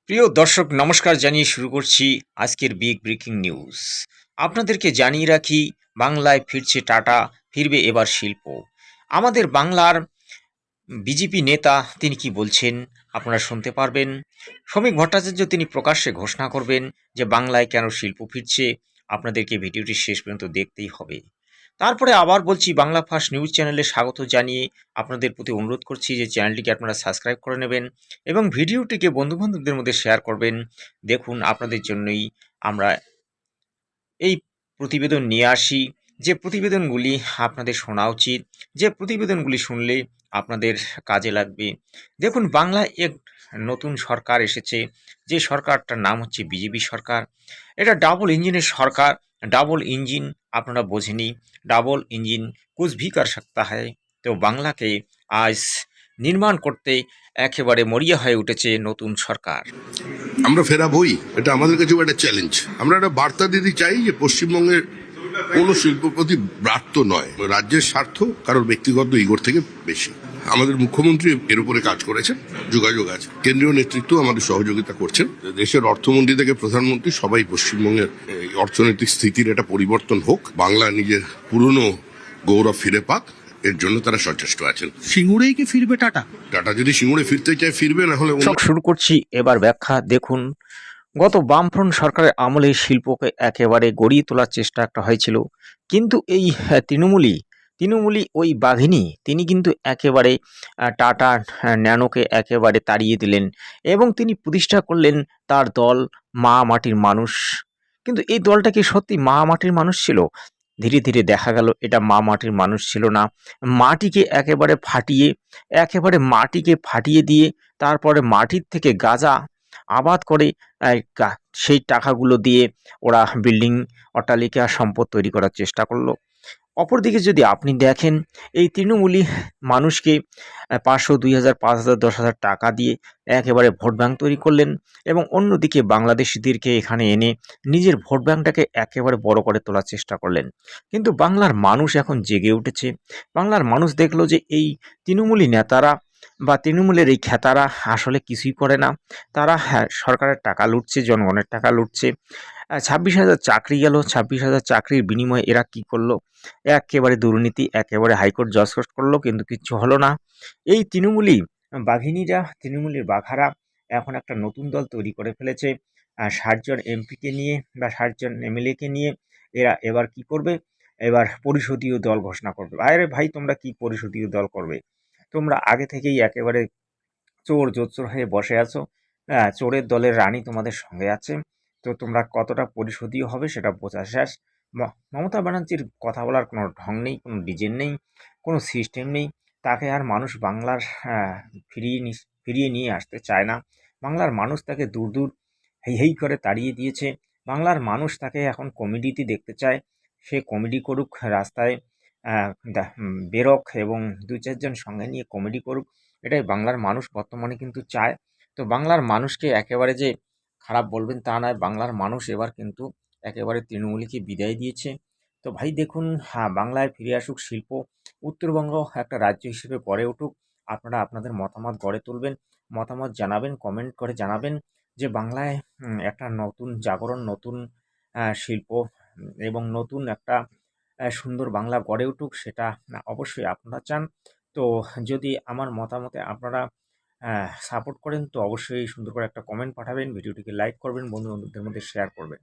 প্রিয় দর্শক নমস্কার জানিয়ে শুরু করছি আজকের বিগ ব্রেকিং নিউজ। আপনাদেরকে জানিয়ে রাখি, বাংলায় ফিরছে টাটা, ফিরবে এবার শিল্প। আমাদের বাংলার বিজেপি নেতা তিনি কি বলছেন আপনারা শুনতে পারবেন। শ্রমিক ভট্টাচার্য তিনি প্রকাশ্যে ঘোষণা করবেন যে বাংলায় কেন শিল্প ফিরছে। আপনাদেরকে ভিডিওটি শেষ পর্যন্ত দেখতেই হবে। তারপরে আবার বলছি, বাংলা ফার্স্ট নিউজ চ্যানেলে স্বাগত জানিয়ে আপনাদের প্রতি অনুরোধ করছি যে চ্যানেলটিকে আপনারা সাবস্ক্রাইব করে নেবেন এবং ভিডিওটিকে বন্ধুবান্ধবদের মধ্যে শেয়ার করবেন। দেখুন, আপনাদের জন্যই আমরা এই প্রতিবেদন নিয়ে আসি, যে প্রতিবেদনগুলি আপনাদের শোনা উচিত, যে প্রতিবেদনগুলি শুনলে আপনাদের কাজে লাগবে। দেখুন, বাংলায় এক নতুন সরকার এসেছে, যে সরকারটার নাম হচ্ছে বিজেপি সরকার। এটা ডাবল ইঞ্জিনের সরকার। ডাবল ইঞ্জিন আপনারা বোঝেনি, ডাবল ইঞ্জিন কুছ ভি কর সকতা হ্যায়। তো বাংলাকে আজ নির্মাণ করতে একেবারে মরিয়া হয়ে উঠেছে নতুন সরকার। আমরা ফেরাবই, এটা আমাদের কাছেও একটা চ্যালেঞ্জ। আমরা একটা বার্তা দিতে চাই যে পশ্চিমবঙ্গের কোনো শিল্পপতি ব্রাত্য নয়, রাজ্যের স্বার্থ কারোর ব্যক্তিগত ইগোর থেকে বেশি। আমাদের মুখ্যমন্ত্রী এর উপরে কাজ করেছেন, যোগাযোগ আছে, কেন্দ্রীয় নেতৃত্ব আমাদের সহযোগিতা করছেন। দেশের অর্থমন্ত্রী থেকে প্রধানমন্ত্রী সবাই পশ্চিমবঙ্গের এই অর্থনৈতিক স্থিতির একটা পরিবর্তন হোক, বাংলা নিজের পুরনো গৌরব ফিরে পাক, এর জন্য তারা সচেষ্ট আছেন। সিঙ্গুরেই কি ফিরবে টাটা? টাটা যদি সিঙ্গুরে ফিরতে চায় ফিরবে, না হলে শুরু করছি এবার ব্যাখ্যা। দেখুন, গত বামফ্রন্ট সরকারের আমলে শিল্পকে একেবারে গড়িয়ে তোলার চেষ্টা একটা হয়েছিল, কিন্তু এই তৃণমূলী ওই বাঘিনী তিনি কিন্তু একেবারে টাটা ন্যানোকে একেবারে তাড়িয়ে দিলেন এবং তিনি প্রতিষ্ঠা করলেন তার দল মা মাটির মানুষ। কিন্তু এই দলটা কি সত্যি মা মাটির মানুষ ছিল? ধীরে ধীরে দেখা গেল এটা মা মাটির মানুষ ছিল না। মাটিকে ফাটিয়ে দিয়ে তারপরে মাটির থেকে গাঁজা আবাদ করে সেই টাকাগুলো দিয়ে ওরা বিল্ডিং, অট্টালিকা, সম্পদ তৈরি করার চেষ্টা করলো। অপরদিকে যদি আপনি দেখেন, এই তৃণমূলী মানুষকে ৫০০, ২,০০০, ৫,০০০, ১০,০০০ টাকা দিয়ে একেবারে ভোট ব্যাঙ্ক তৈরি করলেন এবং অন্যদিকে বাংলাদেশিদেরকে এখানে এনে নিজের ভোট ব্যাঙ্কটাকে একেবারে বড় করে তোলার চেষ্টা করলেন। কিন্তু বাংলার মানুষ এখন জেগে উঠেছে। বাংলার মানুষ দেখলো যে এই তৃণমূলী নেতারা বা তৃণমূলের এই খেতারা আসলে কিছুই করে না। তারা সরকারের টাকা লুটছে, জনগণের টাকা লুটছে। ২৬,০০০ চাকরি গেল, ২৬,০০০ চাকরির বিনিময়ে এরা কি করলো? একেবারে দুর্নীতি, একেবারে হাইকোর্ট জজ করলো, কিন্তু কিচ্ছু হলো না। এই তৃণমূলী বাঘিনীরা, তৃণমূলের বাঘারা এখন একটা নতুন দল তৈরি করে ফেলেছে ৬০ জন এমপিকে নিয়ে বা ৬০ জন এমএলএকে নিয়ে। এরা এবার কি করবে? এবার পরিষদীয় দল ঘোষণা করবে। আরে ভাই, তোমরা কি পরিষদীয় দল করবে? তোমরা আগে থেকেই একেবারে চোর জোচ্চোর হয়ে বসে আছো। চোরের দলের রানী তোমাদের সঙ্গে আছে। তো তোমরা কতটা পরিশোধীয় হবে সেটা বোঝা শেষ। মমতা ব্যানার্জির কথা বলার কোনো ঢং নেই, কোনো ডিজাইন নেই, কোনো সিস্টেম নেই। তাকে আর মানুষ বাংলার ফিরিয়ে নিয়ে আসতে চায় না। বাংলার মানুষ তাকে দূর দূর হেই হেই করে তাড়িয়ে দিয়েছে। বাংলার মানুষ তাকে এখন কমেডিতে দেখতে চায়। সে কমেডি করুক, রাস্তায় বেরোক এবং ২-৪ জন সঙ্গে নিয়ে কমেডি করুক। এটাই বাংলার মানুষ বর্তমানে কিন্তু চায়। তো বাংলার মানুষকে একেবারে যে খারাপ বলবেন তা নয়, বাংলার মানুষ এবার কিন্তু একেবারে তৃণমূলীকে বিদায় দিয়েছে। তো ভাই দেখুন, হ্যাঁ, বাংলায় ফিরে আসুক শিল্প, উত্তরবঙ্গ একটা রাজ্য হিসেবে গড়ে উঠুক। আপনারা আপনাদের মতামত গড়ে তুলবেন, মতামত জানাবেন, কমেন্ট করে জানাবেন যে বাংলায় একটা নতুন জাগরণ, নতুন শিল্প এবং নতুন একটা সুন্দর বাংলা গড়ে উঠুক, সেটা অবশ্যই আপনারা চান। তো যদি আমার মতামতে আপনারা সাপোর্ট করেন তো অবশ্যই সুন্দর করে একটা কমেন্ট পাঠাবেন, ভিডিওটিকে লাইক করবেন, বন্ধু বান্ধবদের মধ্যে শেয়ার করবেন।